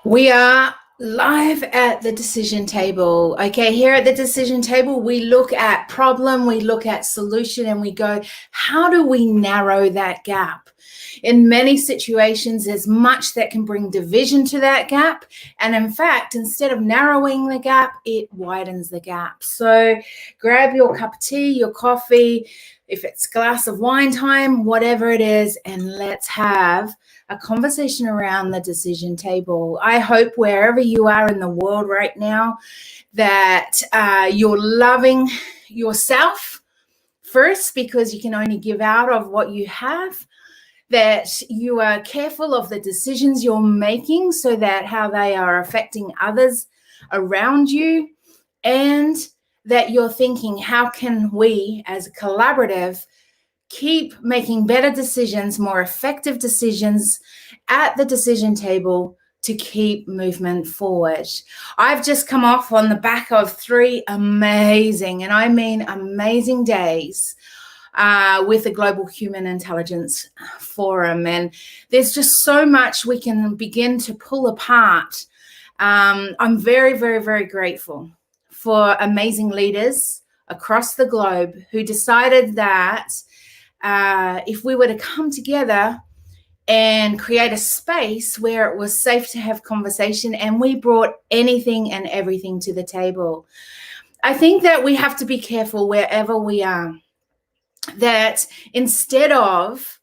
We are live at the decision table. Okay, here at the decision table, we look at problem, we look at solution, and we go, how do we narrow that gap? In many situations, there's much that can bring division to that gap. And in fact, instead of narrowing the gap, it widens the gap. So grab your cup of tea, your coffee, if it's a glass of wine time, whatever it is, and let's have a conversation around the decision table. I hope wherever you are in the world right now that you're loving yourself first, because you can only give out of what you have, that you are careful of the decisions you're making so that how they are affecting others around you, and that you're thinking, how can we as a collaborative keep making better decisions, more effective decisions at the decision table to keep movement forward. I've just come off on the back of 3 amazing, and I mean amazing days with the Global Human Intelligence Forum. And there's just so much we can begin to pull apart. I'm very, very, very grateful for amazing leaders across the globe who decided that if we were to come together and create a space where it was safe to have conversation, and we brought anything and everything to the table. I think that we have to be careful wherever we are, that instead of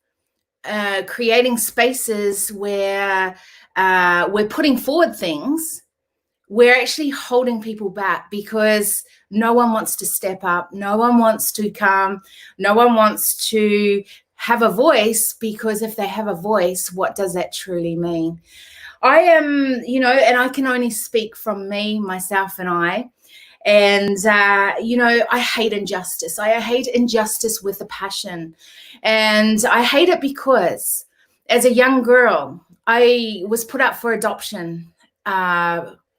creating spaces where we're putting forward things, we're actually holding people back, because no one wants to step up, no one wants to come, no one wants to have a voice, because if they have a voice, what does that truly mean? I am, and I can only speak from me, myself, and I. And, I hate injustice. I hate injustice with a passion. And I hate it because as a young girl, I was put up for adoption.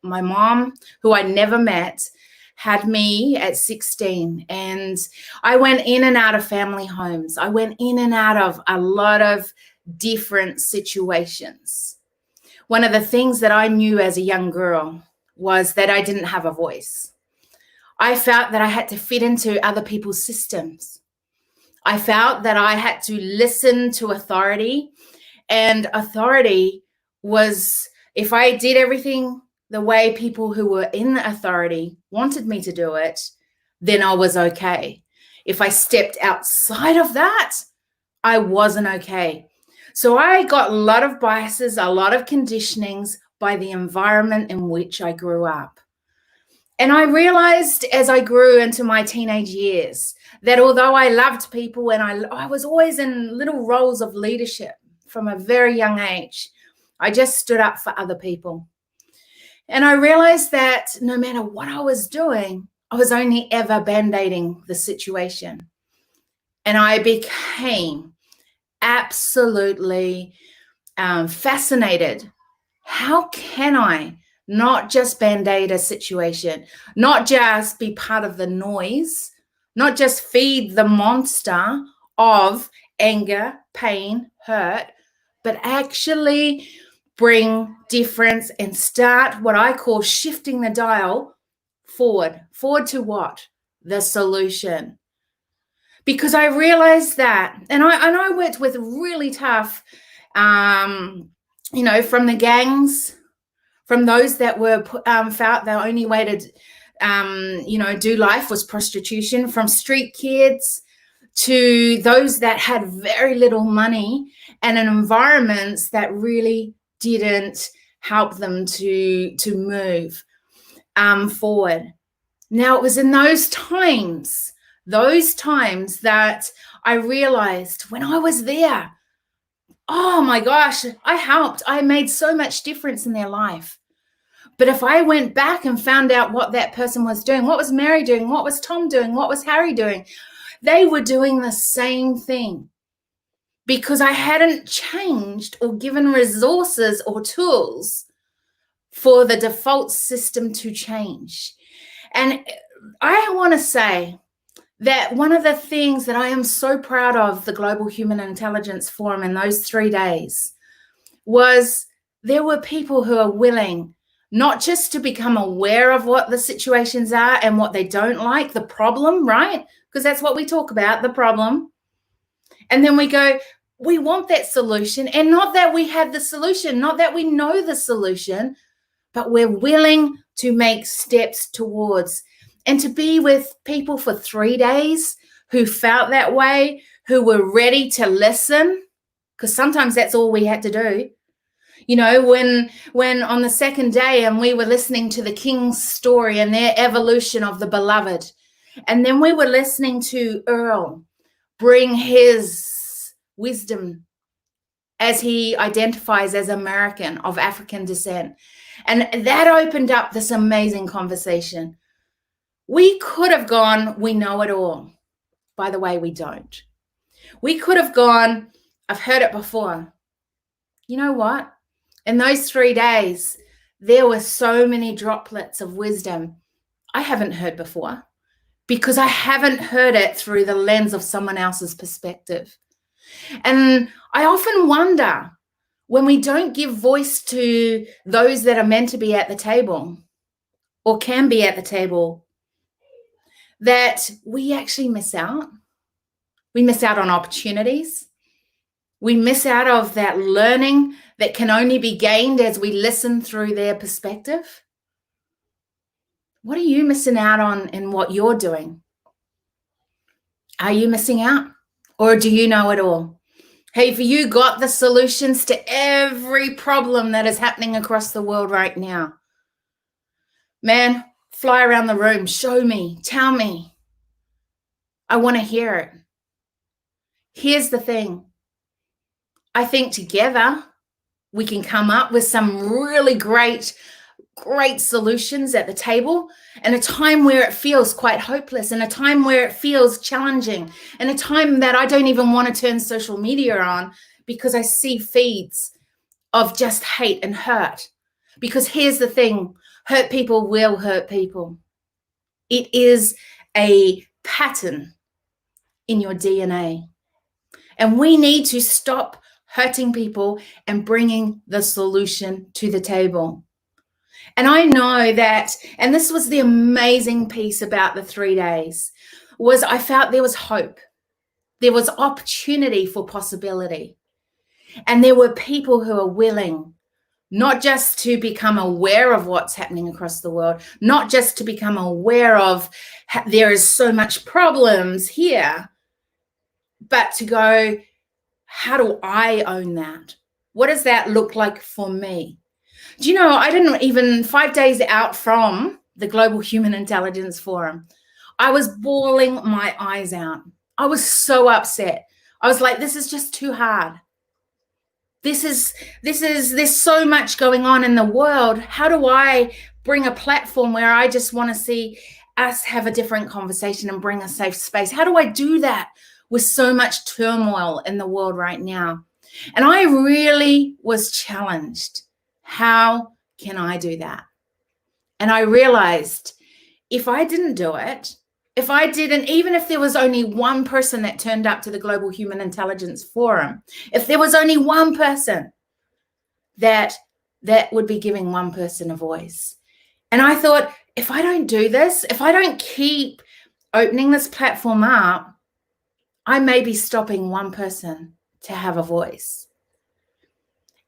My mom, who I never met, had me at 16, and I went in and out of family homes. I went in and out of a lot of different situations. One of the things that I knew as a young girl was that I didn't have a voice. I felt that I had to fit into other people's systems. I felt that I had to listen to authority, and authority was, if I did everything the way people who were in the authority wanted me to do it, then I was okay. If I stepped outside of that, I wasn't okay. So I got a lot of biases, a lot of conditionings by the environment in which I grew up. And I realized as I grew into my teenage years that although I loved people and I was always in little roles of leadership from a very young age, I just stood up for other people. And I realized that no matter what I was doing, I was only ever band-aiding the situation. And I became absolutely fascinated. How can I not just band-aid a situation, not just be part of the noise, not just feed the monster of anger, pain, hurt, but actually bring difference and start what I call shifting the dial forward. Forward to what? The solution. Because I realized that, and I worked with really tough, from the gangs, from those that were felt the only way to, do life was prostitution, from street kids to those that had very little money and in environments that really didn't help them to move forward. Now, it was in those times that I realized when I was there, oh my gosh, I helped. I made so much difference in their life. But if I went back and found out what that person was doing, what was Mary doing, what was Tom doing, what was Harry doing, they were doing the same thing. Because I hadn't changed or given resources or tools for the default system to change. And I want to say that one of the things that I am so proud of the Global Human Intelligence Forum in those 3 days was there were people who are willing not just to become aware of what the situations are and what they don't like, the problem, right? Because that's what we talk about, the problem. And then we go, we want that solution. And not that we have the solution, not that we know the solution, but we're willing to make steps towards and to be with people for 3 days who felt that way, who were ready to listen, because sometimes that's all we had to do. You know, when on the second day and we were listening to the king's story and their evolution of the beloved, and then we were listening to Earl bring his wisdom as he identifies as American of African descent. And that opened up this amazing conversation. We could have gone, we know it all. By the way, we don't. We could have gone, I've heard it before. You know what? In those 3 days, there were so many droplets of wisdom I haven't heard before because I haven't heard it through the lens of someone else's perspective. And I often wonder when we don't give voice to those that are meant to be at the table or can be at the table, that we actually miss out. We miss out on opportunities. We miss out of that learning that can only be gained as we listen through their perspective. What are you missing out on in what you're doing? Are you missing out? Or do you know it all? Have you got the solutions to every problem that is happening across the world right now? Man, fly around the room, show me, tell me. I want to hear it. Here's the thing. I think together we can come up with some really great solutions at the table in a time where it feels quite hopeless, in a time where it feels challenging, in a time that I don't even want to turn social media on because I see feeds of just hate and hurt. Because here's the thing, hurt people will hurt people. It is a pattern in your DNA. And we need to stop hurting people and bringing the solution to the table. And I know that, and this was the amazing piece about the 3 days, was I felt there was hope. There was opportunity for possibility. And there were people who are willing not just to become aware of what's happening across the world, not just to become aware of there is so much problems here, but to go, how do I own that? What does that look like for me? Do you know, I didn't even, 5 days out from the Global Human Intelligence Forum, I was bawling my eyes out. I was so upset. I was like, this is just too hard. There's so much going on in the world. How do I bring a platform where I just want to see us have a different conversation and bring a safe space? How do I do that with so much turmoil in the world right now? And I really was challenged. How can I do that? And I realized if I didn't do it, even if there was only one person that turned up to the Global Human Intelligence Forum, if there was only one person, that would be giving one person a voice. And I thought, if I don't do this, if I don't keep opening this platform up, I may be stopping one person to have a voice.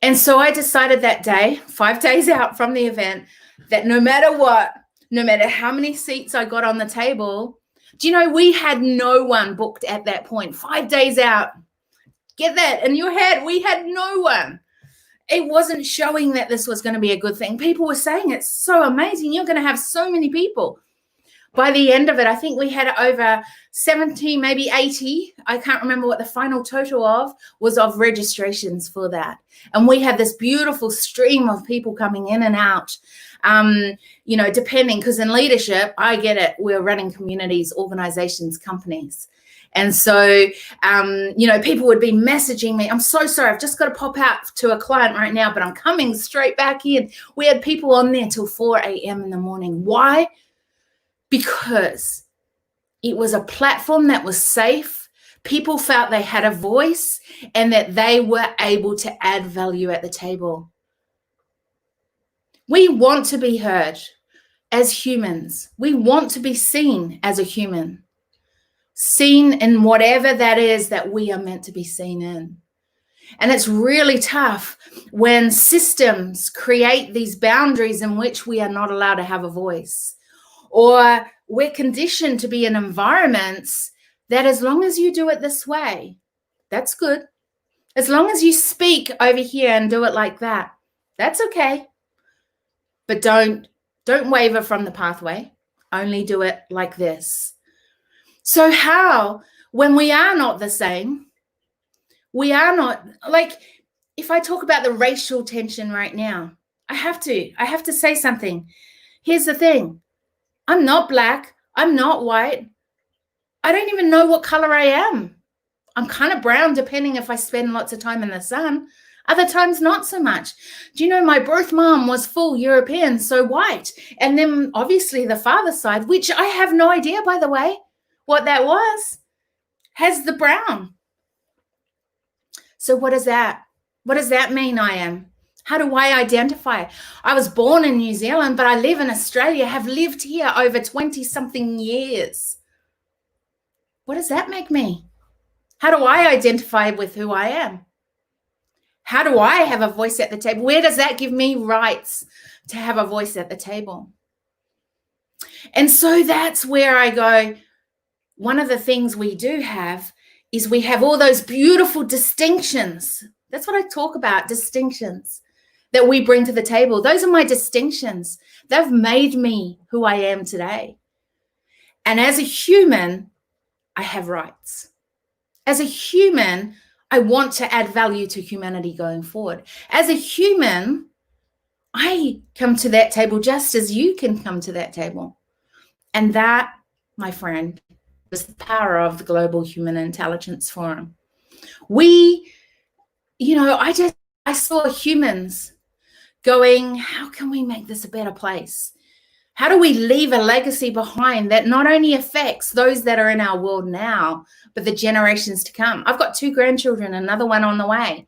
And so I decided that day, 5 days out from the event, that no matter what, no matter how many seats I got on the table, do you know, we had no one booked at that point, 5 days out. Get that in your head. We had no one. It wasn't showing that this was going to be a good thing. People were saying it's so amazing. You're going to have so many people. By the end of it, I think we had over 70, maybe 80. I can't remember what the final total was of registrations for that. And we had this beautiful stream of people coming in and out, you know, depending, because in leadership, I get it. We're running communities, organizations, companies. And so, you know, people would be messaging me. I'm so sorry. I've just got to pop out to a client right now, but I'm coming straight back in. We had people on there till 4 a.m. in the morning. Why? Because it was a platform that was safe. People felt they had a voice and that they were able to add value at the table. We want to be heard as humans. We want to be seen as a human, seen in whatever that is that we are meant to be seen in. And it's really tough when systems create these boundaries in which we are not allowed to have a voice, or we're conditioned to be in environments that as long as you do it this way, that's good. As long as you speak over here and do it like that, that's okay. But don't waver from the pathway. Only do it like this. So how, when we are not the same, we are not, like, if I talk about the racial tension right now, I have to say something. Here's the thing. I'm not black. I'm not white. I don't even know what color I am. I'm kind of brown, depending if I spend lots of time in the sun. Other times, not so much. Do you know my birth mom was full European, so white. And then obviously the father's side, which I have no idea, by the way, what that was, has the brown. So what is that? What does that mean I am? How do I identify? I was born in New Zealand, but I live in Australia, have lived here over 20-something years. What does that make me? How do I identify with who I am? How do I have a voice at the table? Where does that give me rights to have a voice at the table? And so that's where I go, one of the things we do have is we have all those beautiful distinctions. That's what I talk about, distinctions that we bring to the table. Those are my distinctions. They've made me who I am today. And as a human, I have rights. As a human, I want to add value to humanity going forward. As a human, I come to that table just as you can come to that table. And that, my friend, is the power of the Global Human Intelligence Forum. We, I saw humans going, how can we make this a better place? How do we leave a legacy behind that not only affects those that are in our world now, but the generations to come? I've got 2 grandchildren, another one on the way.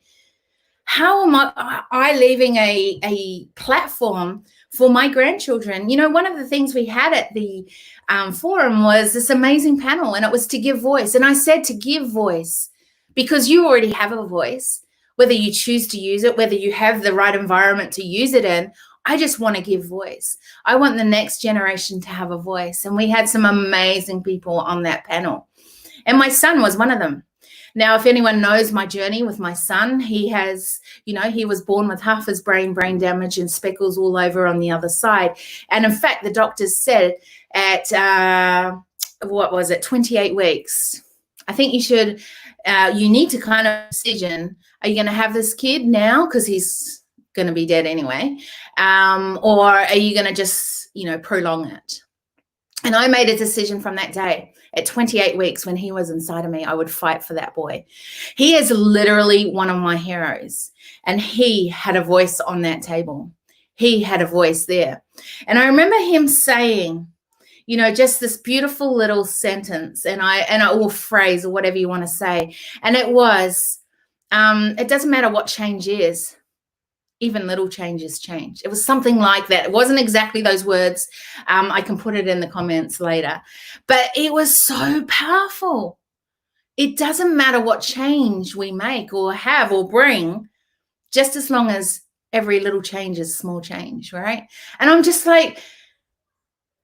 How am I leaving a platform for my grandchildren? One of the things we had at the forum was this amazing panel, and it was to give voice. And I said to give voice because you already have a voice, whether you choose to use it, whether you have the right environment to use it in. I just want to give voice. I want the next generation to have a voice. And we had some amazing people on that panel. And my son was one of them. Now, if anyone knows my journey with my son, he has, he was born with half his brain damage and speckles all over on the other side. And in fact, the doctors said at, 28 weeks, I think you need to kind of decision, are you going to have this kid now? Because he's going to be dead anyway. Or are you going to just, prolong it? And I made a decision from that day. At 28 weeks, when he was inside of me, I would fight for that boy. He is literally one of my heroes. And he had a voice on that table. He had a voice there. And I remember him saying, just this beautiful little sentence or phrase or whatever you want to say. And it was, it doesn't matter what change is. Even little changes change. It was something like that. It wasn't exactly those words. I can put it in the comments later. But it was so powerful. It doesn't matter what change we make or have or bring, just as long as every little change is small change, right? And I'm just like,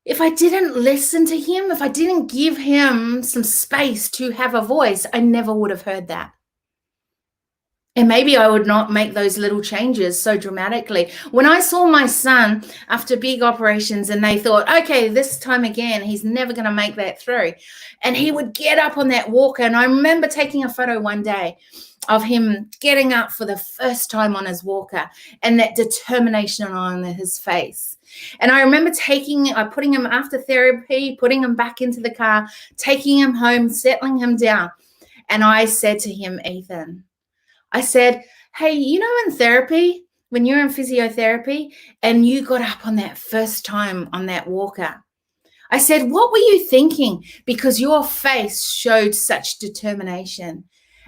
if I didn't listen to him, if I didn't give him some space to have a voice, I never would have heard that. And maybe I would not make those little changes so dramatically. When I saw my son after big operations and they thought, okay, this time again, he's never going to make that through. And he would get up on that walker. And I remember taking a photo one day of him getting up for the first time on his walker and that determination on his face. And I remember putting him after therapy, putting him back into the car, taking him home, settling him down. And I said to him, Ethan, I said, hey, in therapy, when you're in physiotherapy and you got up on that first time on that walker, I said, what were you thinking? Because your face showed such determination.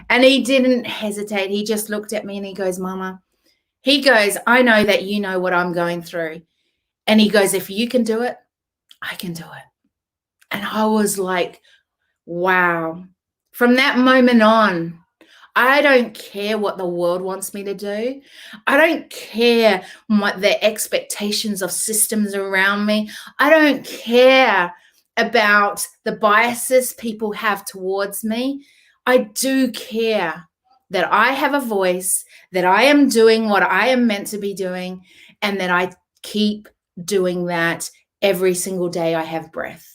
And he didn't hesitate. He just looked at me and he goes, Mama, He goes, I know that you know what I'm going through. And he goes, if you can do it, I can do it. And I was like, wow. From that moment on, I don't care what the world wants me to do. I don't care what the expectations of systems around me. I don't care about the biases people have towards me. I do care that I have a voice, that I am doing what I am meant to be doing, and that I keep doing that every single day I have breath.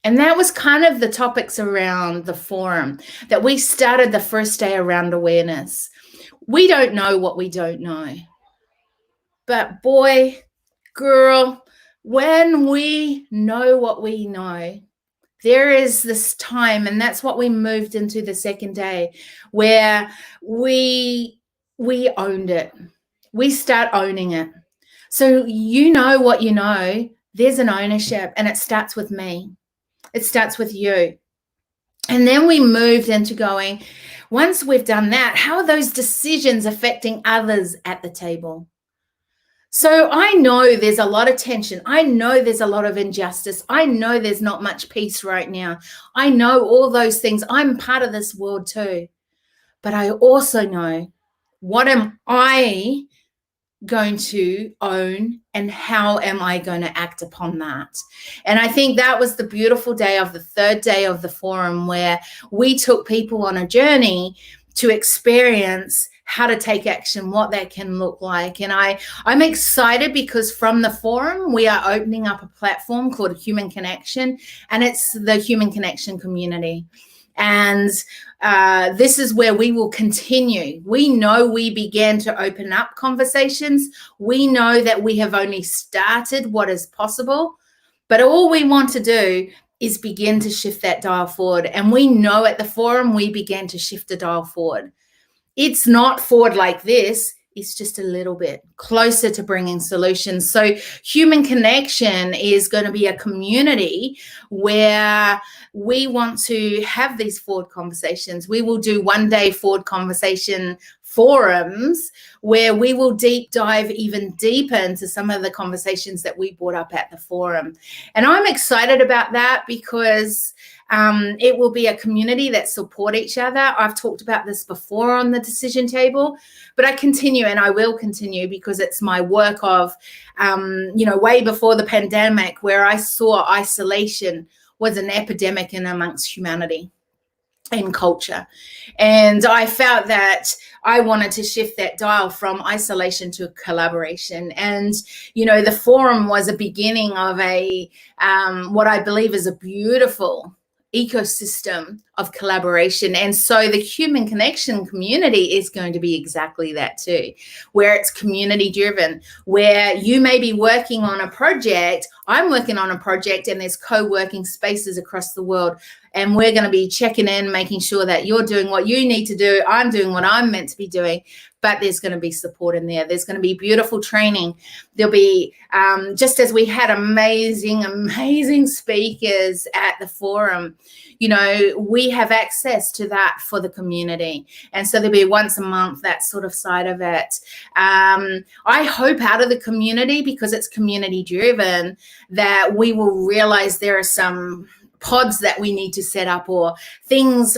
And that was kind of the topics around the forum that we started the first day around awareness. We don't know what we don't know. But boy, girl, when we know what we know, there is this time, and that's what we moved into the second day, where we owned it. We start owning it. So you know what you know, there's an ownership, and it starts with me. It starts with you. And then we moved into going, once we've done that, how are those decisions affecting others at the table? So I know there's a lot of tension. I know there's a lot of injustice. I know there's not much peace right now. I know all those things. I'm part of this world too. But I also know, what am I going to own, and how am I going to act upon that? And I think that was the beautiful day of the third day of the forum, where we took people on a journey to experience how to take action, what that can look like. And I'm excited because from the forum, we are opening up a platform called Human Connection, and it's the Human Connection community. And this is where we will continue. We know we began to open up conversations. We know that we have only started what is possible, but all we want to do is begin to shift that dial forward. And we know at the forum, we began to shift the dial forward. It's not forward like this. It's just a little bit closer to bringing solutions. So Human Connection is going to be a community where we want to have these forward conversations. We will do one-day forward conversation forums where we will deep dive even deeper into some of the conversations that we brought up at the forum. And I'm excited about that because it will be a community that support each other. I've talked about this before on the decision table, but I continue, and I will continue, because it's my work of, way before the pandemic, where I saw isolation was an epidemic in amongst humanity and culture. And I felt that I wanted to shift that dial from isolation to collaboration. And, the forum was a beginning of what I believe is a beautiful ecosystem of collaboration. And so the Human Connection community is going to be exactly that too, where it's community driven, where you may be working on a project, I'm working on a project, and there's co-working spaces across the world. And we're going to be checking in, making sure that you're doing what you need to do. I'm doing what I'm meant to be doing. But there's going to be support in there. There's going to be beautiful training. There'll be, just as we had amazing speakers at the forum, we have access to that for the community. And so there'll be once a month, that sort of side of it. I hope out of the community, because it's community driven, that we will realize there are some pods that we need to set up, or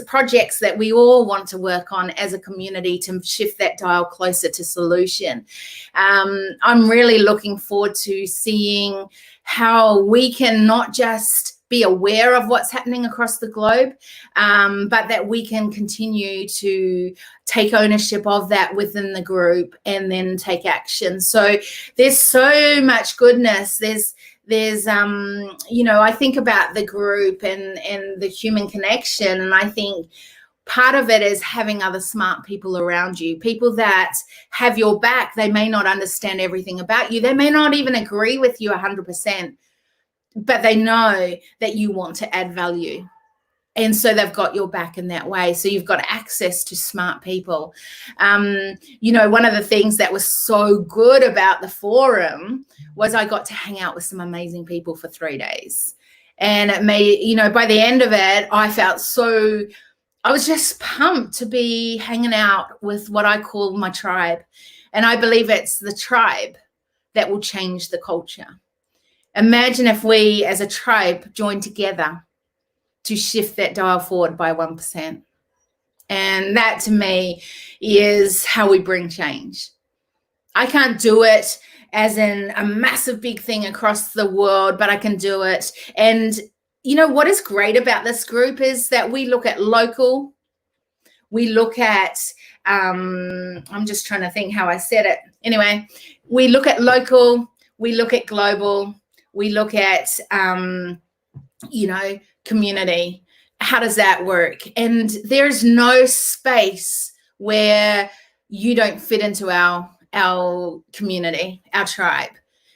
projects that we all want to work on as a community to shift that dial closer to solution. I'm really looking forward to seeing how we can not just be aware of what's happening across the globe, but that we can continue to take ownership of that within the group and then take action. So there's so much goodness. There's I think about the group and the Human Connection, and I think part of it is having other smart people around you, people that have your back. They may not understand everything about you. They may not even agree with you 100%, but they know that you want to add value. And so they've got your back in that way. So you've got access to smart people. One of the things that was so good about the forum was I got to hang out with some amazing people for 3 days. And it made, by the end of it, I was just pumped to be hanging out with what I call my tribe. And I believe it's the tribe that will change the culture. Imagine if we as a tribe join together to shift that dial forward by 1%. And that to me is how we bring change. I can't do it as in a massive big thing across the world, but I can do it. And you know what is great about this group is that we look at local, we look at, I'm just trying to think how I said it. Anyway, we look at local, we look at global, we look at, community. How does that work? And there's no space where you don't fit into our community, our tribe.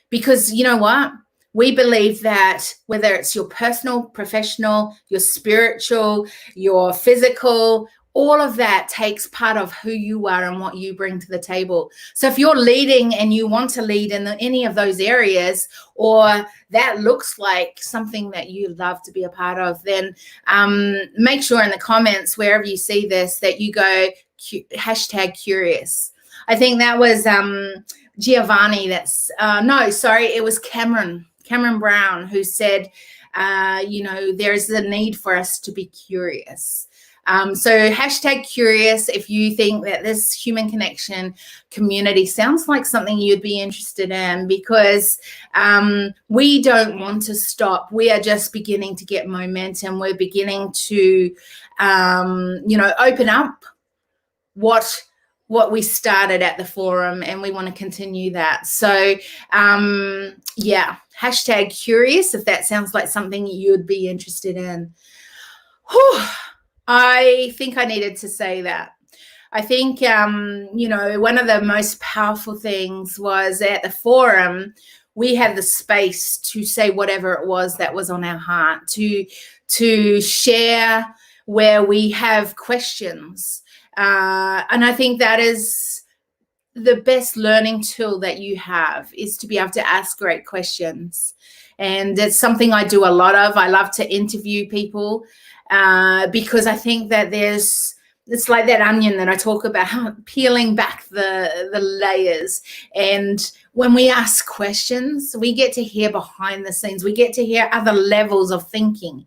Because you know what? We believe that whether it's your personal, professional, your spiritual, your physical, all of that takes part of who you are and what you bring to the table. So if you're leading and you want to lead in any of those areas, or that looks like something that you love to be a part of, then make sure in the comments, wherever you see this, that you go #curious. I think that was Giovanni. It was Cameron Brown who said, there's the need for us to be curious. So #curious if you think that this human connection community sounds like something you'd be interested in, because we don't want to stop. We are just beginning to get momentum. We're beginning to, open up what we started at the forum, and we want to continue that. So #curious if that sounds like something you'd be interested in. Whew. I think I needed to say that. I think, one of the most powerful things was at the forum, we had the space to say whatever it was that was on our heart, to share where we have questions. And I think that is the best learning tool that you have, is to be able to ask great questions. And it's something I do a lot of. I love to interview people. Because I think that it's like that onion that I talk about, peeling back the layers. And when we ask questions, we get to hear behind the scenes. We get to hear other levels of thinking.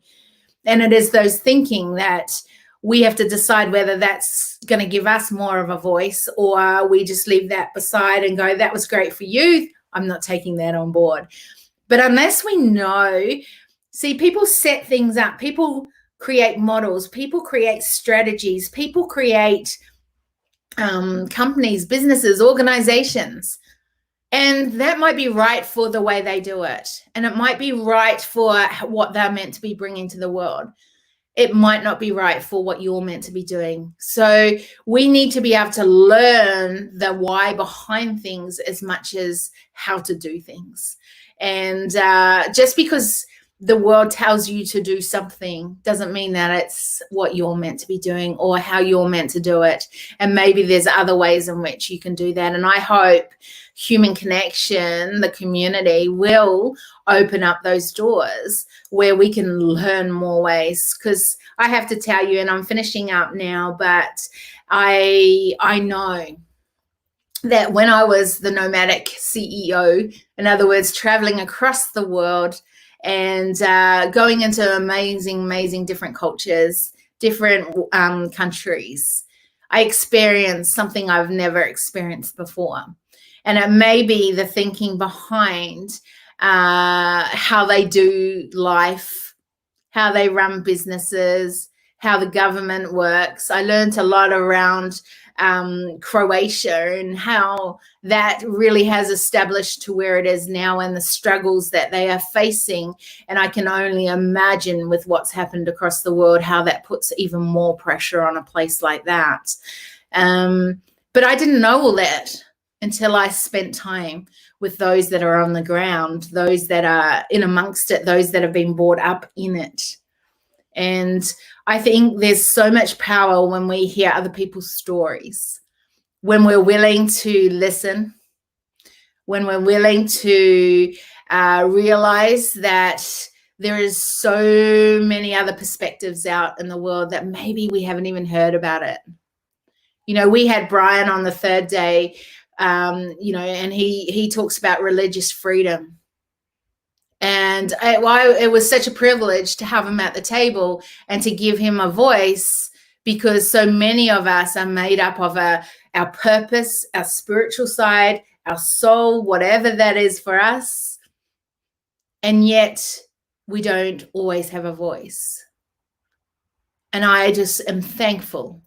And it is those thinking that we have to decide whether that's going to give us more of a voice, or we just leave that beside and go, that was great for you, I'm not taking that on board. But unless we know, see, people set things up. People create models, people create strategies, people create companies, businesses, organizations. And that might be right for the way they do it. And it might be right for what they're meant to be bringing to the world. It might not be right for what you're meant to be doing. So we need to be able to learn the why behind things as much as how to do things. And just because the world tells you to do something doesn't mean that it's what you're meant to be doing or how you're meant to do it. And maybe there's other ways in which you can do that. And I hope Human Connection, the community, will open up those doors where we can learn more ways. Because I have to tell you, and I'm finishing up now, but I know that when I was the nomadic CEO, in other words, traveling across the world, and going into amazing different cultures, different countries, I experienced something I've never experienced before. And it may be the thinking behind how they do life, how they run businesses, how the government works. I learned a lot around Croatia and how that really has established to where it is now, and the struggles that they are facing. And I can only imagine with what's happened across the world, how that puts even more pressure on a place like that. But I didn't know all that until I spent time with those that are on the ground, those that are in amongst it, those that have been brought up in it. And I think there's so much power when we hear other people's stories, when we're willing to listen, when we're willing to realize that there is so many other perspectives out in the world that maybe we haven't even heard about it. You know, we had Brian on the third day and he talks about religious freedom. And it was such a privilege to have him at the table and to give him a voice, because so many of us are made up of our purpose, our spiritual side, our soul, whatever that is for us. And yet we don't always have a voice. And I just am thankful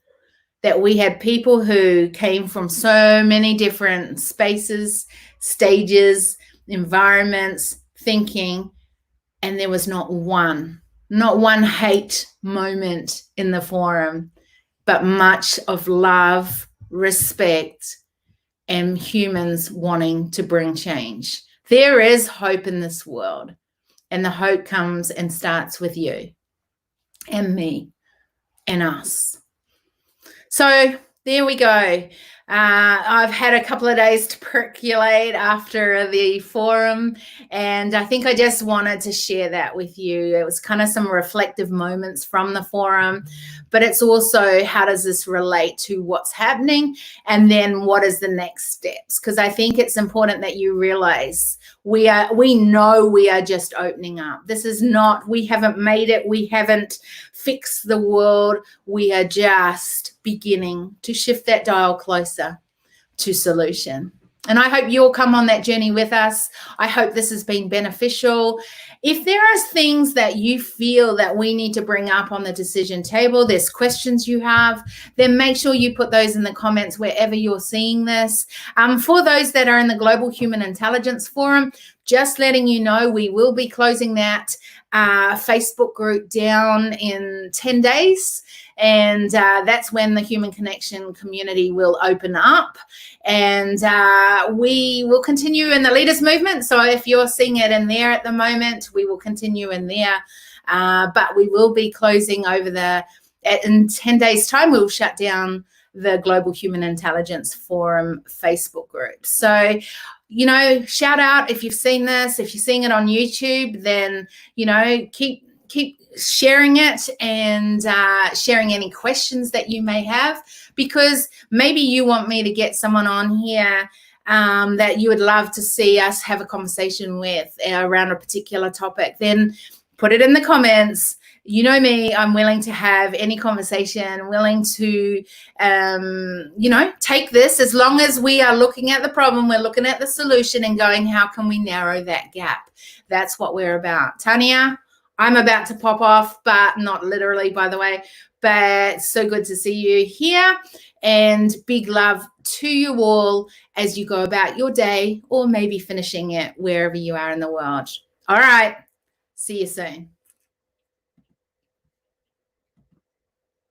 that we had people who came from so many different spaces, stages, environments, thinking, and there was not one hate moment in the forum, but much of love, respect, and humans wanting to bring change. There is hope in this world, and the hope comes and starts with you and me and us. So there we go. I've had a couple of days to percolate after the forum, and I think I just wanted to share that with you. It was kind of some reflective moments from the forum, but it's also how does this relate to what's happening, and then what is the next steps? Because I think it's important that you realize we know we are just opening up. This is not, we haven't made it, we haven't fixed the world. We are just beginning to shift that dial closer to solution. And I hope you'll come on that journey with us. I hope this has been beneficial. If there are things that you feel that we need to bring up on the decision table, there's questions you have, then make sure you put those in the comments wherever you're seeing this. For those that are in the Global Human Intelligence Forum, just letting you know, we will be closing that Facebook group down in 10 days. And that's when the Human Connection community will open up, and we will continue in the Leaders Movement. So if you're seeing it in there at the moment, we will continue in there, but we will be closing in 10 days time. We'll shut down the Global Human Intelligence Forum Facebook group. So, shout out if you've seen this. If you're seeing it on YouTube, then, keep sharing it and sharing any questions that you may have, because maybe you want me to get someone on here that you would love to see us have a conversation with around a particular topic. Then put it in the comments. You know me, I'm willing to have any conversation, willing to, take this, as long as we are looking at the problem, we're looking at the solution and going, how can we narrow that gap? That's what we're about. Tanya, I'm about to pop off, but not literally, by the way, but so good to see you here, and big love to you all as you go about your day, or maybe finishing it wherever you are in the world. All right. See you soon.